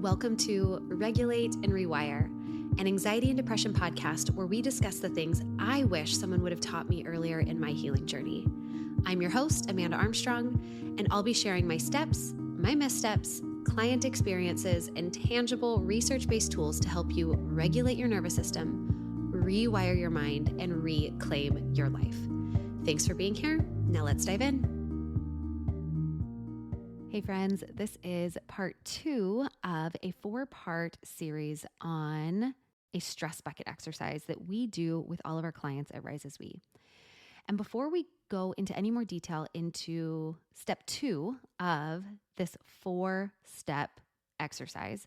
Welcome to Regulate and Rewire, an anxiety and depression podcast where we discuss the things I wish someone would have taught me earlier in my healing journey. I'm your host, Amanda Armstrong, and I'll be sharing my steps, my missteps, client experiences, and tangible research-based tools to help you regulate your nervous system, rewire your mind, and reclaim your life. Thanks for being here. Now let's dive in. Hey friends, this is part 2 of a 4-part series on a stress bucket exercise that we do with all of our clients at Rise As We. And before we go into any more detail into step 2 of this 4-step exercise,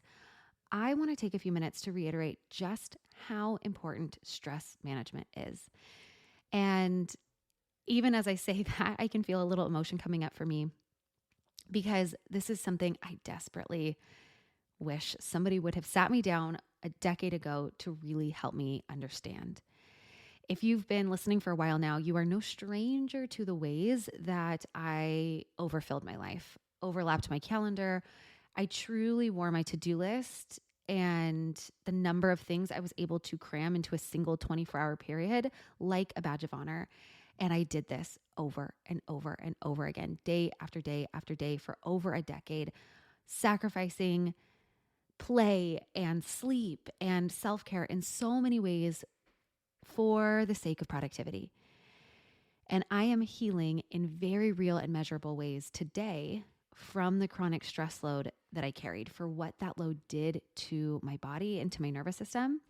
I want to take a few minutes to reiterate just how important stress management is. And even as I say that, I can feel a little emotion coming up for me, because this is something I desperately wish somebody would have sat me down a decade ago to really help me understand. If you've been listening for a while now, you are no stranger to the ways that I overfilled my life, overlapped my calendar. I truly wore my to-do list and the number of things I was able to cram into a single 24-hour period like a badge of honor. And I did this over and over and over again, day after day after day for over a decade, sacrificing play and sleep and self-care in so many ways for the sake of productivity. And I am healing in very real and measurable ways today from the chronic stress load that I carried, for what that load did to my body and to my nervous system.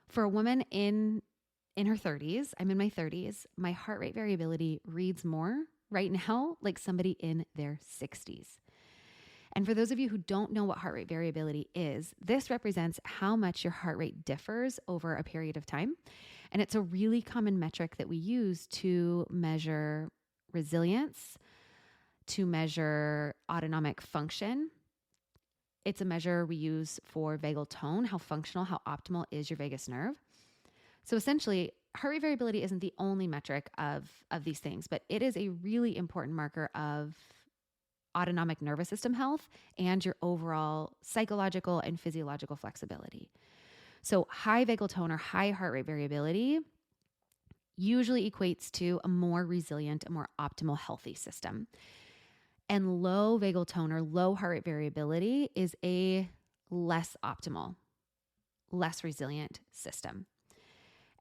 For a woman in her 30s, I'm in my 30s, my heart rate variability reads more right now like somebody in their 60s. And for those of you who don't know what heart rate variability is, this represents how much your heart rate differs over a period of time. And it's a really common metric that we use to measure resilience, to measure autonomic function. It's a measure we use for vagal tone, how functional, how optimal is your vagus nerve. So essentially, heart rate variability isn't the only metric of these things, but it is a really important marker of autonomic nervous system health and your overall psychological and physiological flexibility. So high vagal tone or high heart rate variability usually equates to a more resilient, a more optimal, healthy system. And low vagal tone or low heart rate variability is a less optimal, less resilient system.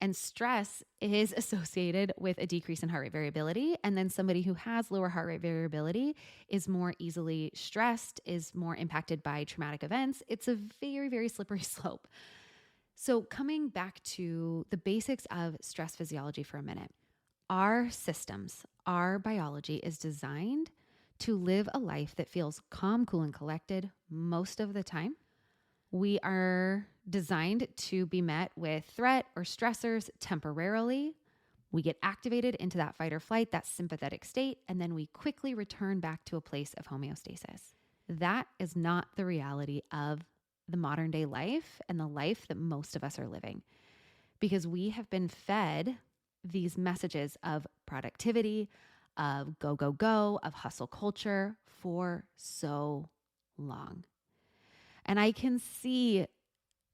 And stress is associated with a decrease in heart rate variability. And then somebody who has lower heart rate variability is more easily stressed, is more impacted by traumatic events. It's a very, very slippery slope. So coming back to the basics of stress physiology for a minute, our systems, our biology is designed to live a life that feels calm, cool, and collected most of the time. We are designed to be met with threat or stressors temporarily. We get activated into that fight or flight, that sympathetic state, and then we quickly return back to a place of homeostasis. That is not the reality of the modern day life and the life that most of us are living, because we have been fed these messages of productivity, of go, go, go, of hustle culture for so long. And I can see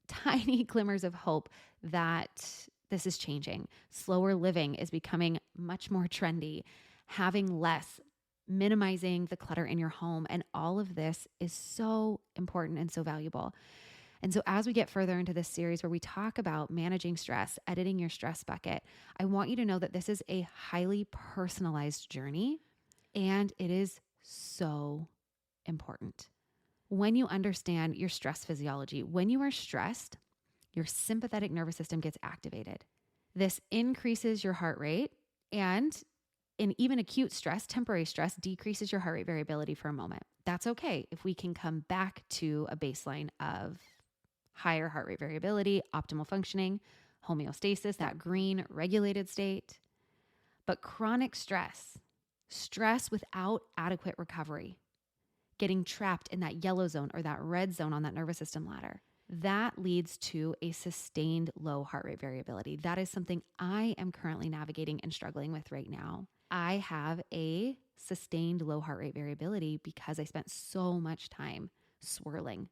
tiny glimmers of hope that this is changing. Slower living is becoming much more trendy, having less, minimizing the clutter in your home. And all of this is so important and so valuable. And so as we get further into this series where we talk about managing stress, editing your stress bucket, I want you to know that this is a highly personalized journey, and it is so important. When you understand your stress physiology, when you are stressed, your sympathetic nervous system gets activated. This increases your heart rate, and in even acute stress, temporary stress decreases your heart rate variability for a moment. That's okay if we can come back to a baseline of higher heart rate variability, optimal functioning, homeostasis, that green regulated state. But chronic stress without adequate recovery, getting trapped in that yellow zone or that red zone on that nervous system ladder, that leads to a sustained low heart rate variability. That is something I am currently navigating and struggling with right now. I have a sustained low heart rate variability because I spent so much time swirling,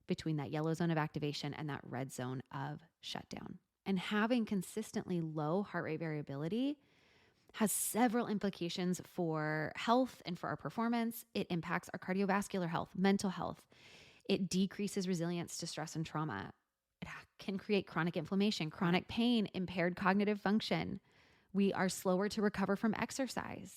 between that yellow zone of activation and that red zone of shutdown. And having consistently low heart rate variability has several implications for health and for our performance. It impacts our cardiovascular health, mental health. It decreases resilience to stress and trauma. It can create chronic inflammation, chronic pain, impaired cognitive function. We are slower to recover from exercise.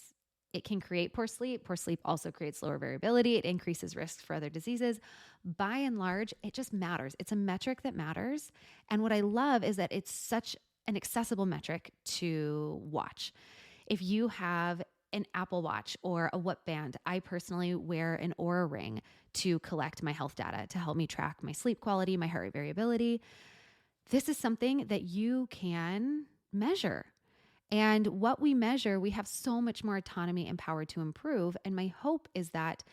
It can create poor sleep. Poor sleep also creates lower variability. It increases risks for other diseases. By and large, it just matters. It's a metric that matters. And what I love is that it's such an accessible metric to watch. If you have an Apple Watch or a Whoop band, I personally wear an Oura Ring to collect my health data to help me track my sleep quality, my heart rate variability. This is something that you can measure. And what we measure, we have so much more autonomy and power to improve. And my hope is that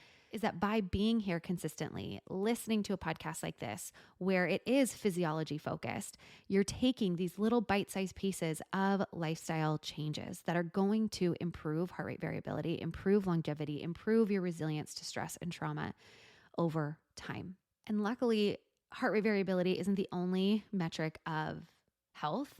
by being here consistently, listening to a podcast like this, where it is physiology focused, you're taking these little bite-sized pieces of lifestyle changes that are going to improve heart rate variability, improve longevity, improve your resilience to stress and trauma over time. And luckily, heart rate variability isn't the only metric of health.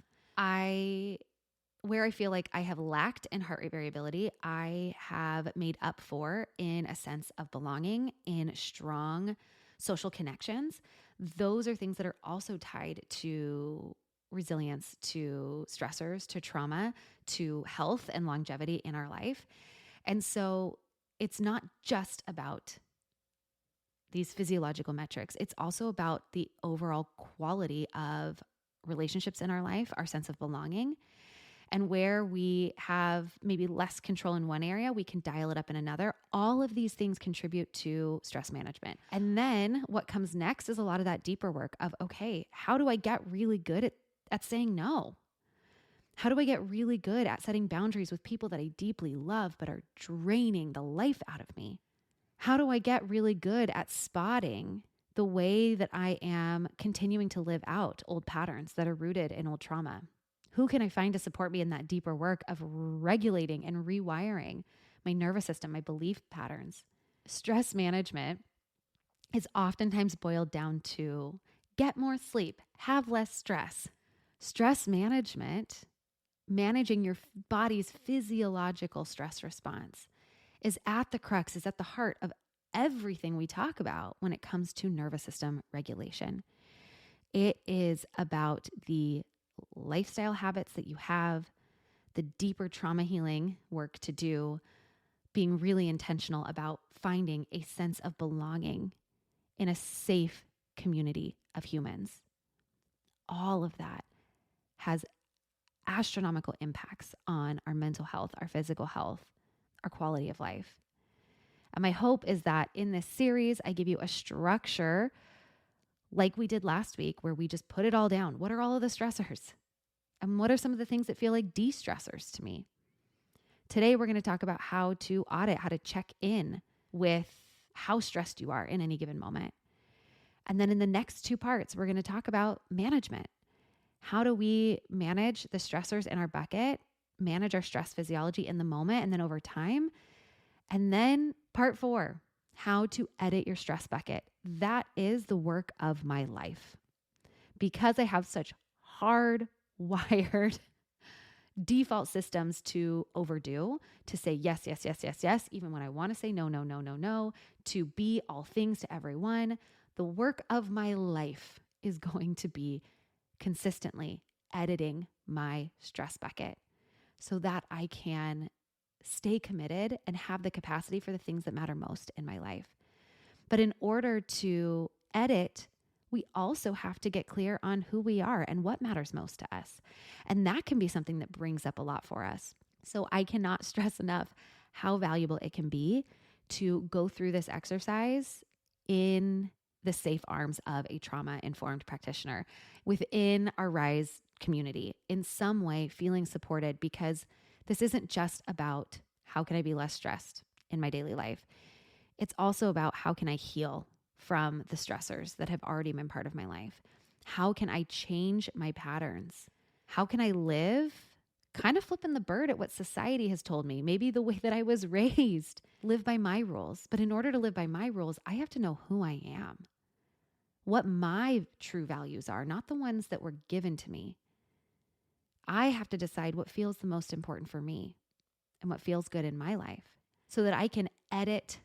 Where I feel like I have lacked in heart rate variability, I have made up for in a sense of belonging, in strong social connections. Those are things that are also tied to resilience, to stressors, to trauma, to health and longevity in our life. And so it's not just about these physiological metrics. It's also about the overall quality of relationships in our life, our sense of belonging. And where we have maybe less control in one area, we can dial it up in another. All of these things contribute to stress management. And then what comes next is a lot of that deeper work of, okay, how do I get really good at saying no? How do I get really good at setting boundaries with people that I deeply love but are draining the life out of me? How do I get really good at spotting the way that I am continuing to live out old patterns that are rooted in old trauma? Who can I find to support me in that deeper work of regulating and rewiring my nervous system, my belief patterns? Stress management is oftentimes boiled down to get more sleep, have less stress. Stress management, managing your body's physiological stress response, is at the crux, is at the heart of everything we talk about when it comes to nervous system regulation. It is about the lifestyle habits that you have, the deeper trauma healing work to do, being really intentional about finding a sense of belonging in a safe community of humans. All of that has astronomical impacts on our mental health, our physical health, our quality of life. And my hope is that in this series, I give you a structure like we did last week, where we just put it all down. What are all of the stressors? And what are some of the things that feel like de-stressors to me? Today, we're going to talk about how to audit, how to check in with how stressed you are in any given moment. And then in the next two parts, we're going to talk about management. How do we manage the stressors in our bucket, manage our stress physiology in the moment and then over time? And then part 4, how to edit your stress bucket. That is the work of my life. Because I have such hardwired default systems to overdo, to say yes, yes, yes, yes, yes, even when I want to say no, no, no, no, no, to be all things to everyone. The work of my life is going to be consistently editing my stress bucket so that I can stay committed and have the capacity for the things that matter most in my life. But in order to edit, we also have to get clear on who we are and what matters most to us. And that can be something that brings up a lot for us. So I cannot stress enough how valuable it can be to go through this exercise in the safe arms of a trauma-informed practitioner within our RISE community, in some way feeling supported, because this isn't just about how can I be less stressed in my daily life. It's also about how can I heal from the stressors that have already been part of my life? How can I change my patterns? How can I live kind of flipping the bird at what society has told me, maybe the way that I was raised, live by my rules. But in order to live by my rules, I have to know who I am. what my true values are, not the ones that were given to me. I have to decide what feels the most important for me and what feels good in my life so that I can edit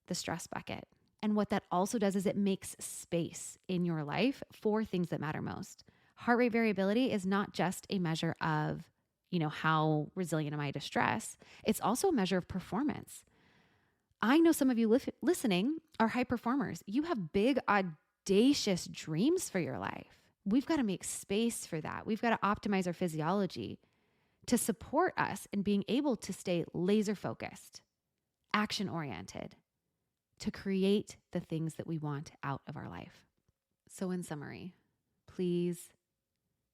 the stress bucket. And what that also does is it makes space in your life for things that matter most. Heart rate variability is not just a measure of, how resilient am I to stress? It's also a measure of performance. I know some of you listening are high performers. You have big, audacious dreams for your life. We've got to make space for that. We've got to optimize our physiology to support us in being able to stay laser focused, action oriented, to create the things that we want out of our life. So in summary, please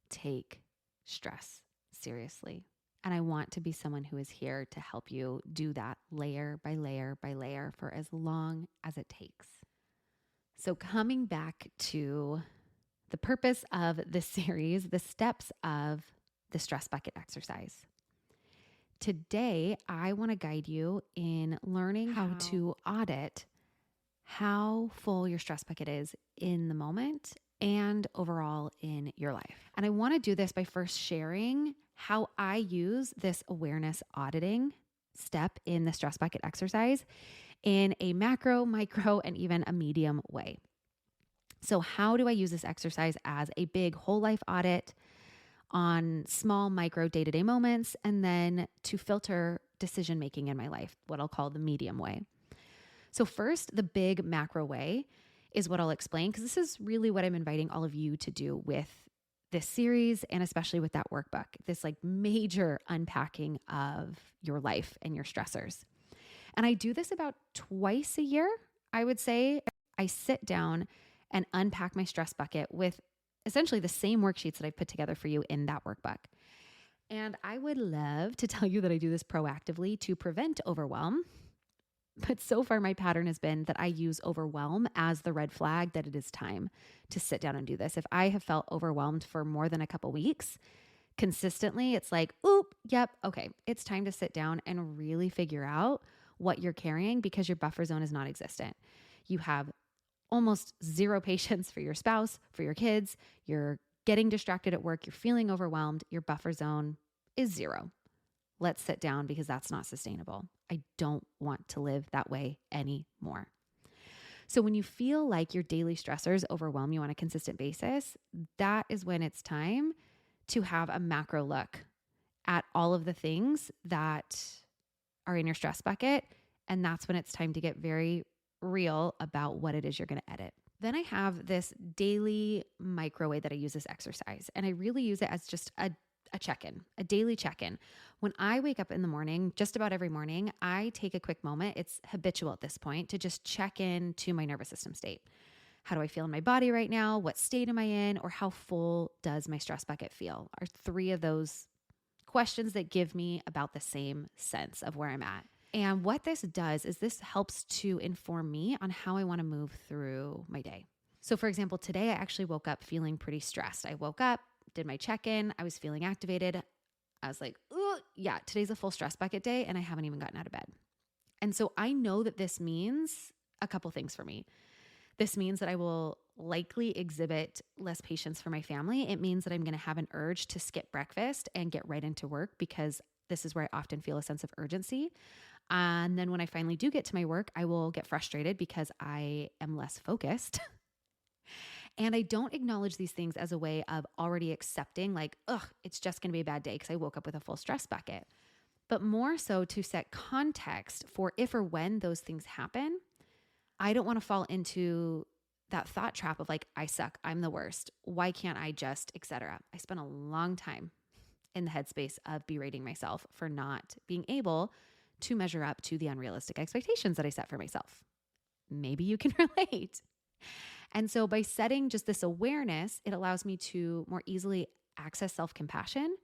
take stress seriously. And I want to be someone who is here to help you do that layer by layer by layer for as long as it takes. So coming back to the purpose of this series, the steps of the stress bucket exercise. Today, I want to guide you in learning how to audit how full your stress bucket is in the moment and overall in your life. And I want to do this by first sharing how I use this awareness auditing step in the stress bucket exercise in a macro, micro, and even a medium way. So how do I use this exercise as a big whole life audit on small, micro, day-to-day moments, and then to filter decision-making in my life, what I'll call the medium way. So first, the big macro way is what I'll explain, because this is really what I'm inviting all of you to do with this series, and especially with that workbook, this major unpacking of your life and your stressors. And I do this about twice a year, I would say. I sit down and unpack my stress bucket with essentially the same worksheets that I've put together for you in that workbook. And I would love to tell you that I do this proactively to prevent overwhelm. But so far, my pattern has been that I use overwhelm as the red flag that it is time to sit down and do this. If I have felt overwhelmed for more than a couple weeks consistently, it's like, oop, yep, okay, it's time to sit down and really figure out what you're carrying, because your buffer zone is non existent. You have almost zero patience for your spouse, for your kids. You're getting distracted at work. You're feeling overwhelmed. Your buffer zone is zero. Let's sit down, because that's not sustainable. I don't want to live that way anymore. So when you feel like your daily stressors overwhelm you on a consistent basis, that is when it's time to have a macro look at all of the things that are in your stress bucket. And that's when it's time to get very real about what it is you're going to edit. Then I have this daily micro way that I use this exercise. And I really use it as just a check-in, a daily check-in. When I wake up in the morning, just about every morning, I take a quick moment. It's habitual at this point to just check in to my nervous system state. How do I feel in my body right now? What state am I in? Or how full does my stress bucket feel? Are three of those questions that give me about the same sense of where I'm at. And what this does is this helps to inform me on how I want to move through my day. So for example, today I actually woke up feeling pretty stressed. I woke up, did my check-in. I was feeling activated. I was like, oh yeah, today's a full stress bucket day and I haven't even gotten out of bed. And so I know that this means a couple things for me. This means that I will likely exhibit less patience for my family. It means that I'm going to have an urge to skip breakfast and get right into work, because this is where I often feel a sense of urgency. And then when I finally do get to my work, I will get frustrated because I am less focused. And I don't acknowledge these things as a way of already accepting it's just going to be a bad day because I woke up with a full stress bucket, but more so to set context for if or when those things happen. I don't want to fall into that thought trap of I suck, I'm the worst, why can't I just, etc. I spent a long time in the headspace of berating myself for not being able to measure up to the unrealistic expectations that I set for myself. Maybe you can relate. And so by setting just this awareness, it allows me to more easily access self-compassion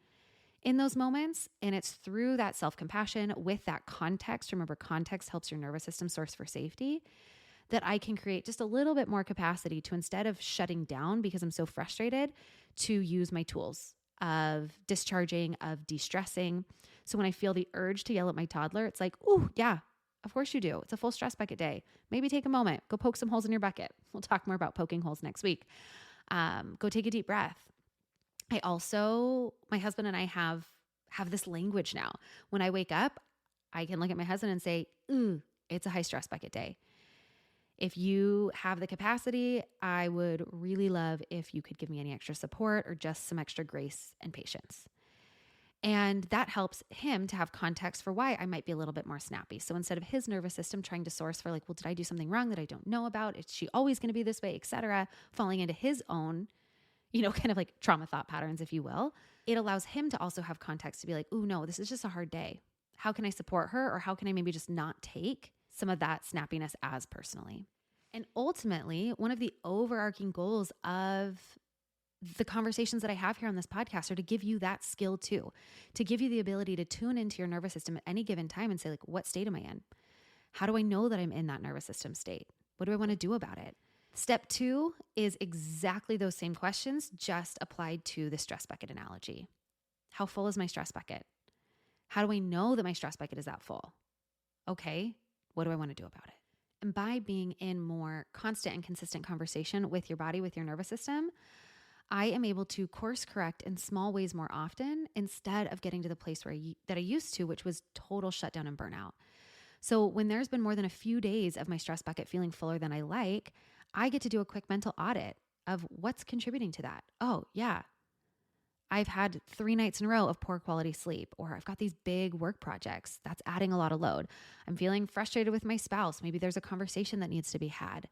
in those moments. And it's through that self-compassion with that context. Remember, context helps your nervous system source for safety, that I can create just a little bit more capacity to, instead of shutting down because I'm so frustrated, to use my tools of discharging, of de-stressing. So when I feel the urge to yell at my toddler, it's like, oh yeah, Of course you do. It's a full stress bucket day. Maybe take a moment, go poke some holes in your bucket. We'll talk more about poking holes next week. Go take a deep breath. My husband and I have this language now. When I wake up, I can look at my husband and say, ooh, it's a high stress bucket day. If you have the capacity, I would really love if you could give me any extra support or just some extra grace and patience. And that helps him to have context for why I might be a little bit more snappy. So instead of his nervous system trying to source for like, well, did I do something wrong that I don't know about? Is she always going to be this way, et cetera, falling into his own, kind of like trauma thought patterns, if you will, it allows him to also have context to be like, oh no, this is just a hard day. How can I support her? Or how can I maybe just not take some of that snappiness as personally? And ultimately, one of the overarching goals of the conversations that I have here on this podcast are to give you that skill too, to give you the ability to tune into your nervous system at any given time and say, like, what state am I in? How do I know that I'm in that nervous system state? What do I want to do about it? Step 2 is exactly those same questions, just applied to the stress bucket analogy. How full is my stress bucket? How do I know that my stress bucket is that full? Okay, what do I want to do about it? And by being in more constant and consistent conversation with your body, with your nervous system, I am able to course correct in small ways more often instead of getting to the place that I used to, which was total shutdown and burnout. So when there's been more than a few days of my stress bucket feeling fuller than I like, I get to do a quick mental audit of what's contributing to that. Oh, yeah, I've had 3 nights in a row of poor quality sleep, or I've got these big work projects that's adding a lot of load. I'm feeling frustrated with my spouse. Maybe there's a conversation that needs to be had.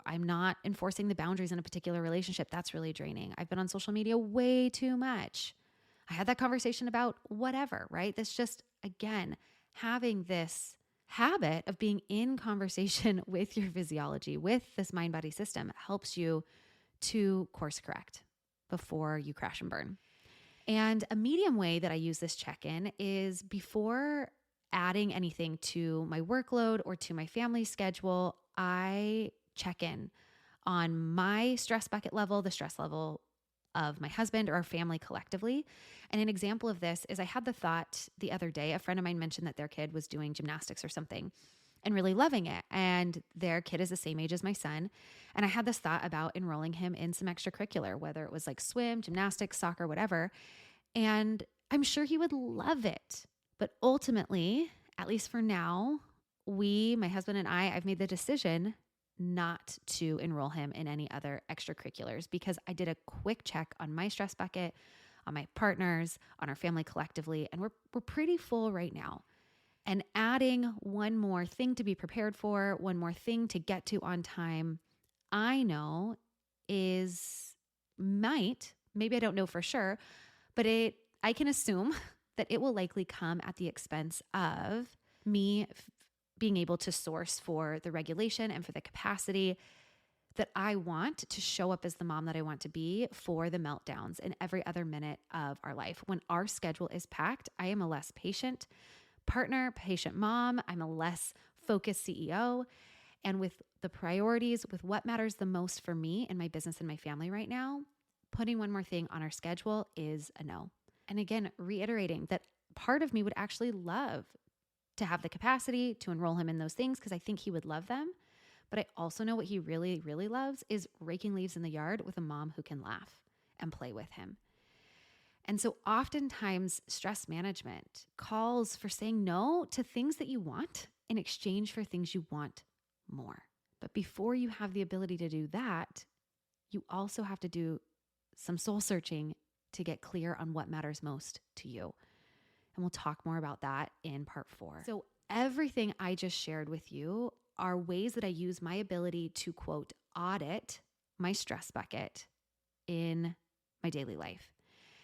I'm not enforcing the boundaries in a particular relationship. That's really draining. I've been on social media way too much. I had that conversation about whatever, right? That's just, again, having this habit of being in conversation with your physiology, with this mind-body system helps you to course correct before you crash and burn. And a medium way that I use this check-in is before adding anything to my workload or to my family schedule, I check in on my stress bucket level, the stress level of my husband or our family collectively. And an example of this is I had the thought the other day, a friend of mine mentioned that their kid was doing gymnastics or something and really loving it. And their kid is the same age as my son. And I had this thought about enrolling him in some extracurricular, whether it was like swim, gymnastics, soccer, whatever. And I'm sure he would love it. But ultimately, at least for now, my husband and I've made the decision not to enroll him in any other extracurriculars because I did a quick check on my stress bucket, on my partners, on our family collectively, and we're pretty full right now. And adding one more thing to be prepared for, one more thing to get to on time, I know maybe I don't know for sure, but I can assume that it will likely come at the expense of me being able to source for the regulation and for the capacity that I want to show up as the mom that I want to be for the meltdowns in every other minute of our life. When our schedule is packed, I am a less patient partner, patient mom. I'm a less focused CEO. And with the priorities, with what matters the most for me and my business and my family right now, putting one more thing on our schedule is a no. And again, reiterating that part of me would actually love to have the capacity to enroll him in those things because I think he would love them. But I also know what he really, really loves is raking leaves in the yard with a mom who can laugh and play with him. And so oftentimes stress management calls for saying no to things that you want in exchange for things you want more. But before you have the ability to do that, you also have to do some soul searching to get clear on what matters most to you. And we'll talk more about that in part 4. So everything I just shared with you are ways that I use my ability to, quote, audit my stress bucket in my daily life.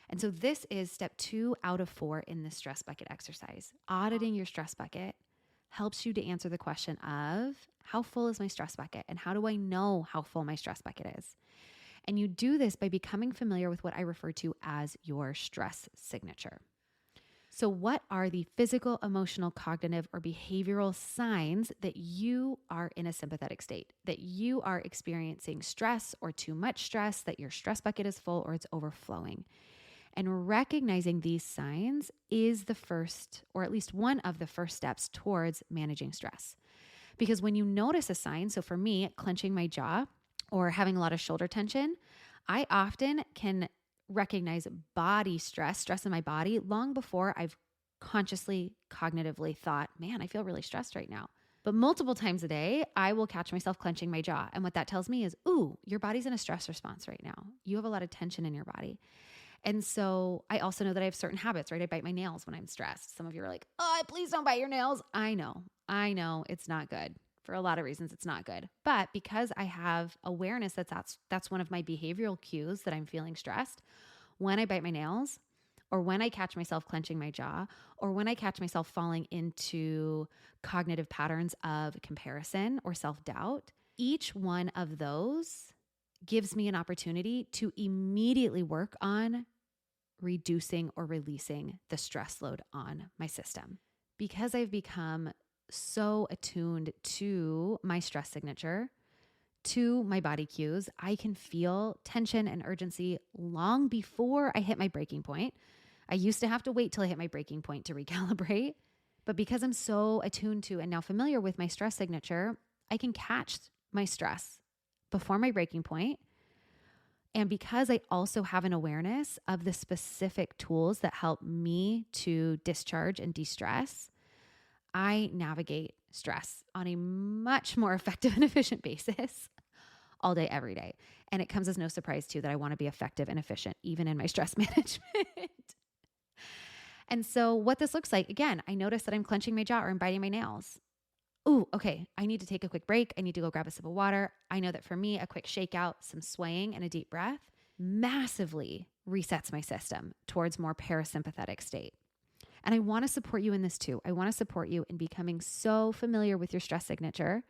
And so this is step 2 out of 4 in the stress bucket exercise. Auditing your stress bucket helps you to answer the question of how full is my stress bucket and how do I know how full my stress bucket is? And you do this by becoming familiar with what I refer to as your stress signature. So what are the physical, emotional, cognitive, or behavioral signs that you are in a sympathetic state, that you are experiencing stress or too much stress, that your stress bucket is full or it's overflowing? And recognizing these signs is the first, or at least one of the first steps towards managing stress. Because when you notice a sign, so for me, clenching my jaw or having a lot of shoulder tension, I often can recognize body stress in my body long before I've consciously, cognitively thought, man, I feel really stressed right now. But multiple times a day, I will catch myself clenching my jaw. And what that tells me is, ooh, your body's in a stress response right now. You have a lot of tension in your body. And so I also know that I have certain habits, right? I bite my nails when I'm stressed. Some of you are like, oh, please don't bite your nails. I know it's not good. For a lot of reasons, it's not good. But because I have awareness that's one of my behavioral cues that I'm feeling stressed, when I bite my nails, or when I catch myself clenching my jaw, or when I catch myself falling into cognitive patterns of comparison or self-doubt, each one of those gives me an opportunity to immediately work on reducing or releasing the stress load on my system. Because I've become so attuned to my stress signature, to my body cues, I can feel tension and urgency long before I hit my breaking point. I used to have to wait till I hit my breaking point to recalibrate. But because I'm so attuned to and now familiar with my stress signature, I can catch my stress before my breaking point. And because I also have an awareness of the specific tools that help me to discharge and de-stress, I navigate stress on a much more effective and efficient basis all day, every day. And it comes as no surprise too that I want to be effective and efficient, even in my stress management. And so what this looks like, again, I notice that I'm clenching my jaw or I'm biting my nails. Ooh, okay, I need to take a quick break. I need to go grab a sip of water. I know that for me, a quick shakeout, some swaying, and a deep breath massively resets my system towards more parasympathetic state. And I want to support you in this too. I want to support you in becoming so familiar with your stress signature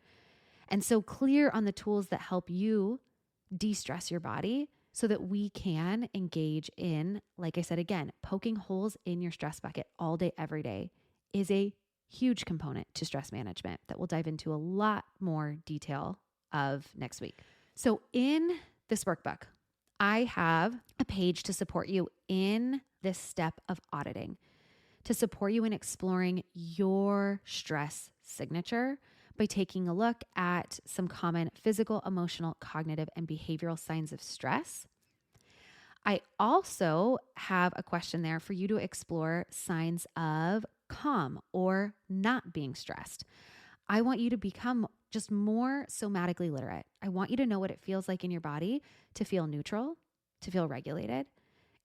and so clear on the tools that help you de-stress your body so that we can engage in, like I said again, poking holes in your stress bucket all day, every day is a huge component to stress management that we'll dive into a lot more detail of next week. So in this workbook, I have a page to support you in this step of auditing, to support you in exploring your stress signature by taking a look at some common physical, emotional, cognitive, and behavioral signs of stress. I also have a question there for you to explore signs of calm or not being stressed. I want you to become just more somatically literate. I want you to know what it feels like in your body to feel neutral, to feel regulated,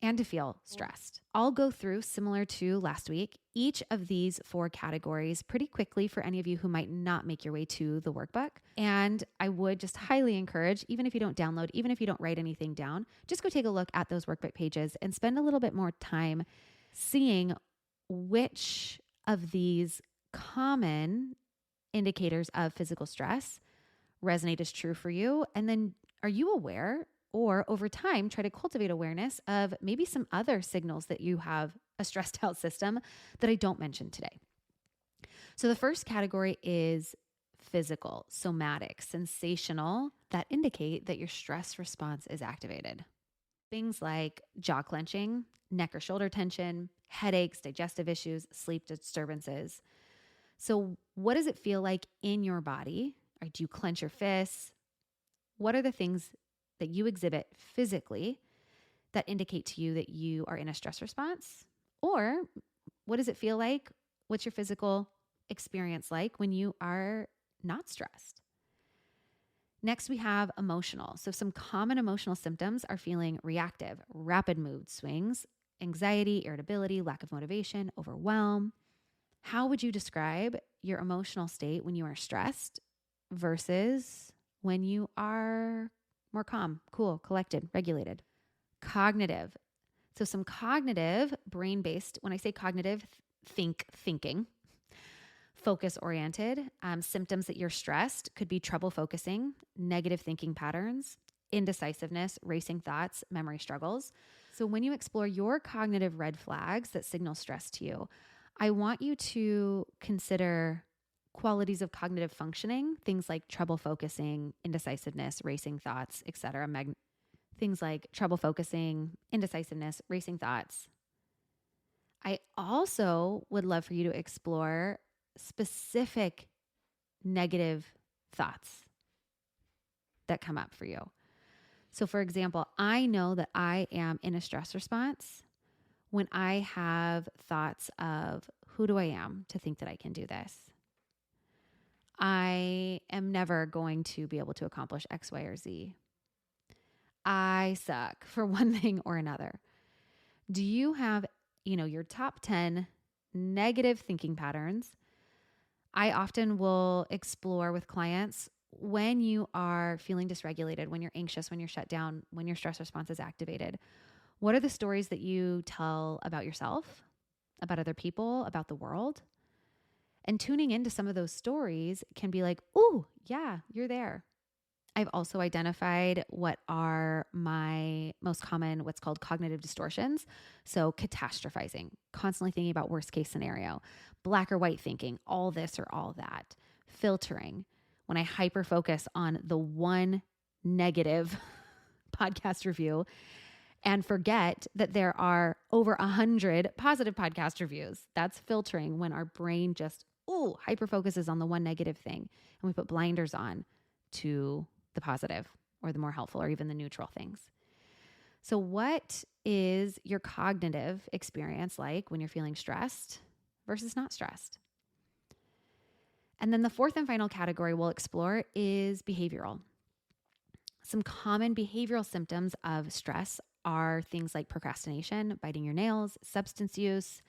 and to feel stressed. I'll go through, similar to last week, each of these 4 categories pretty quickly for any of you who might not make your way to the workbook. And I would just highly encourage, even if you don't download, even if you don't write anything down, just go take a look at those workbook pages and spend a little bit more time seeing which of these common indicators of physical stress resonate as true for you. And then are you aware, or over time, try to cultivate awareness of maybe some other signals that you have a stressed out system that I don't mention today. So the first category is physical, somatic, sensational, that indicate that your stress response is activated. Things like jaw clenching, neck or shoulder tension, headaches, digestive issues, sleep disturbances. So what does it feel like in your body? Or do you clench your fists? What are the things that you exhibit physically that indicate to you that you are in a stress response? Or what does it feel like? What's your physical experience like when you are not stressed? Next, we have emotional. So some common emotional symptoms are feeling reactive, rapid mood swings, anxiety, irritability, lack of motivation, overwhelm. How would you describe your emotional state when you are stressed versus when you are more calm, cool, collected, regulated? Cognitive. So some cognitive, brain-based, when I say cognitive, thinking, focus-oriented. Symptoms that you're stressed could be trouble focusing, negative thinking patterns, indecisiveness, racing thoughts, memory struggles. So when you explore your cognitive red flags that signal stress to you, I want you to consider qualities of cognitive functioning, things like trouble focusing, indecisiveness, racing thoughts, etc. things like trouble focusing, indecisiveness, racing thoughts. I also would love for you to explore specific negative thoughts that come up for you. So, for example, I know that I am in a stress response when I have thoughts of who do I am to think that I can do this? I am never going to be able to accomplish X, Y, or Z. I suck for one thing or another. Do you have, your top 10 negative thinking patterns? I often will explore with clients when you are feeling dysregulated, when you're anxious, when you're shut down, when your stress response is activated. What are the stories that you tell about yourself, about other people, about the world? And tuning into some of those stories can be like, ooh, yeah, you're there. I've also identified what are my most common, what's called cognitive distortions. So catastrophizing, constantly thinking about worst case scenario, black or white thinking, all this or all that, filtering. When I hyper focus on the one negative podcast review and forget that there are over 100 positive podcast reviews. That's filtering when our brain just, hyper focuses on the one negative thing and we put blinders on to the positive or the more helpful or even the neutral things. So what is your cognitive experience like when you're feeling stressed versus not stressed? And then the fourth and final category we'll explore is behavioral. Some common behavioral symptoms of stress are things like procrastination, biting your nails, substance use,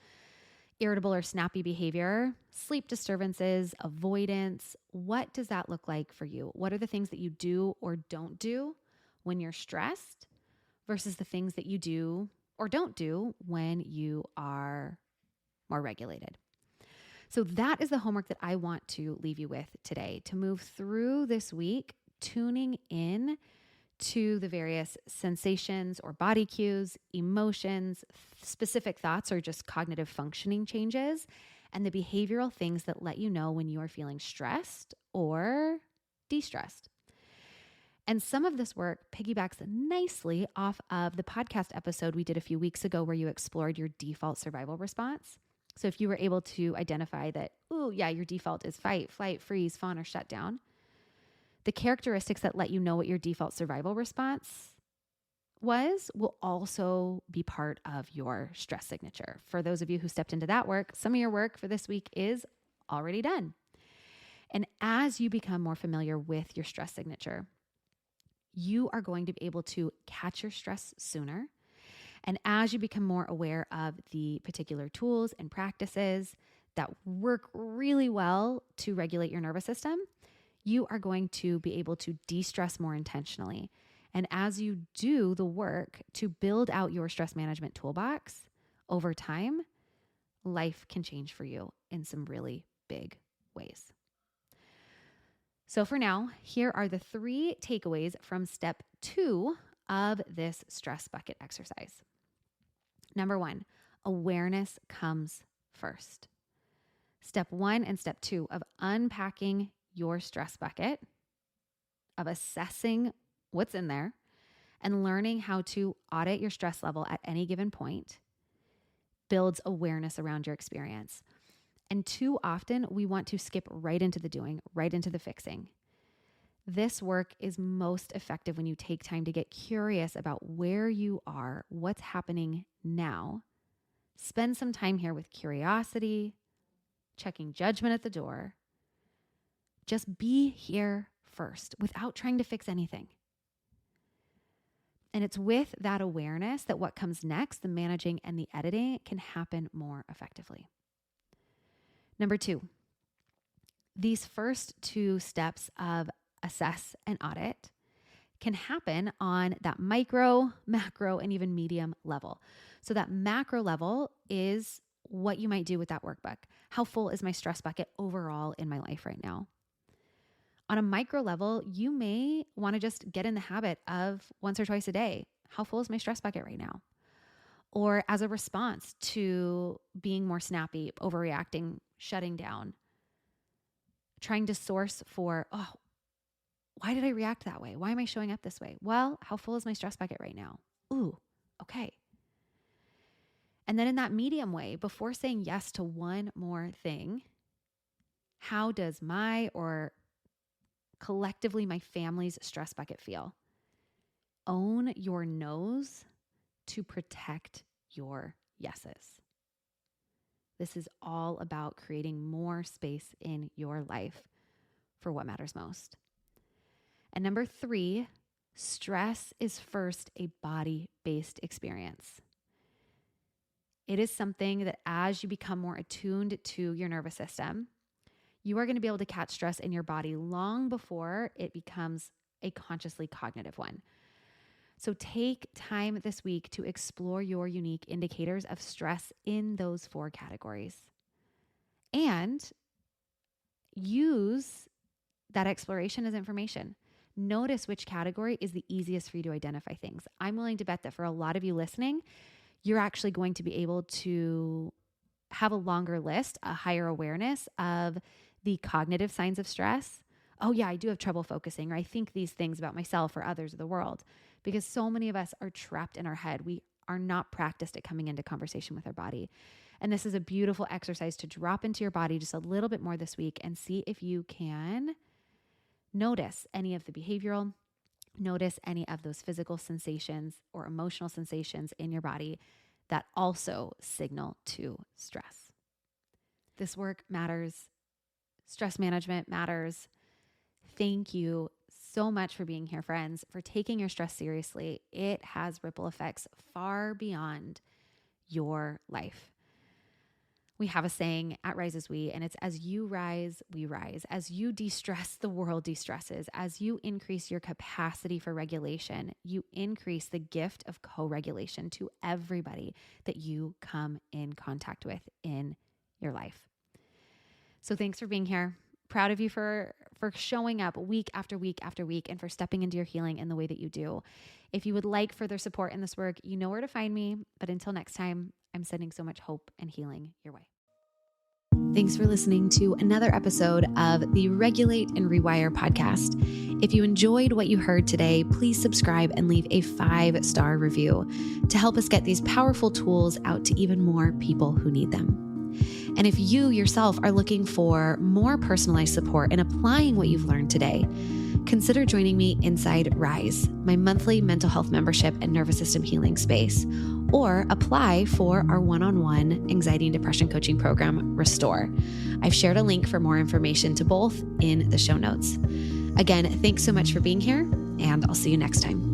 irritable or snappy behavior, sleep disturbances, avoidance. What does that look like for you? What are the things that you do or don't do when you're stressed versus the things that you do or don't do when you are more regulated? So that is the homework that I want to leave you with today, to move through this week, tuning in to the various sensations or body cues, emotions, specific thoughts, or just cognitive functioning changes, and the behavioral things that let you know when you are feeling stressed or de-stressed. And some of this work piggybacks nicely off of the podcast episode we did a few weeks ago where you explored your default survival response. So if you were able to identify that, your default is fight, flight, freeze, fawn, or shut down, the characteristics that let you know what your default survival response will also be part of your stress signature. For those of you who stepped into that work, some of your work for this week is already done. And as you become more familiar with your stress signature, you are going to be able to catch your stress sooner. And as you become more aware of the particular tools and practices that work really well to regulate your nervous system, you are going to be able to de-stress more intentionally. And as you do the work to build out your stress management toolbox over time, life can change for you in some really big ways. So for now, here are the 3 takeaways from step 2 of this stress bucket exercise. Number 1, awareness comes first. Step 1 and step 2 of unpacking your stress bucket, of assessing what's in there and learning how to audit your stress level at any given point builds awareness around your experience. And too often we want to skip right into the doing, right into the fixing. This work is most effective when you take time to get curious about where you are, what's happening now. Spend some time here with curiosity, checking judgment at the door. Just be here first without trying to fix anything. And it's with that awareness that what comes next, the managing and the editing, can happen more effectively. Number 2, these first 2 steps of assess and audit can happen on that micro, macro, and even medium level. So that macro level is what you might do with that workbook. How full is my stress bucket overall in my life right now? On a micro level, you may want to just get in the habit of once or twice a day. How full is my stress bucket right now? Or as a response to being more snappy, overreacting, shutting down, trying to source for, Why did I react that way? Why am I showing up this way? Well, how full is my stress bucket right now? Ooh, okay. And then in that medium way, before saying yes to one more thing, how does my or collectively my family's stress bucket feel? Own your no's to protect your yeses. This is all about creating more space in your life for what matters most. And number 3, stress is first a body-based experience. It is something that as you become more attuned to your nervous system, you are going to be able to catch stress in your body long before it becomes a consciously cognitive one. So take time this week to explore your unique indicators of stress in those 4 categories and use that exploration as information. Notice which category is the easiest for you to identify things. I'm willing to bet that for a lot of you listening, you're actually going to be able to have a longer list, a higher awareness of the cognitive signs of stress. Oh yeah, I do have trouble focusing, or I think these things about myself or others or the world, because so many of us are trapped in our head. We are not practiced at coming into conversation with our body. And this is a beautiful exercise to drop into your body just a little bit more this week and see if you can notice any of the behavioral, notice any of those physical sensations or emotional sensations in your body that also signal to stress. This work matters. Stress management matters. Thank you so much for being here, friends, for taking your stress seriously. It has ripple effects far beyond your life. We have a saying at Rise as We, and it's as you rise, we rise. As you de-stress, the world de-stresses. As you increase your capacity for regulation, you increase the gift of co-regulation to everybody that you come in contact with in your life. So thanks for being here. Proud of you for showing up week after week after week and for stepping into your healing in the way that you do. If you would like further support in this work, you know where to find me. But until next time, I'm sending so much hope and healing your way. Thanks for listening to another episode of the Regulate and Rewire podcast. If you enjoyed what you heard today, please subscribe and leave a 5-star review to help us get these powerful tools out to even more people who need them. And if you yourself are looking for more personalized support in applying what you've learned today, consider joining me inside Rise, my monthly mental health membership and nervous system healing space, or apply for our one-on-one anxiety and depression coaching program, Restore. I've shared a link for more information to both in the show notes. Again, thanks so much for being here, and I'll see you next time.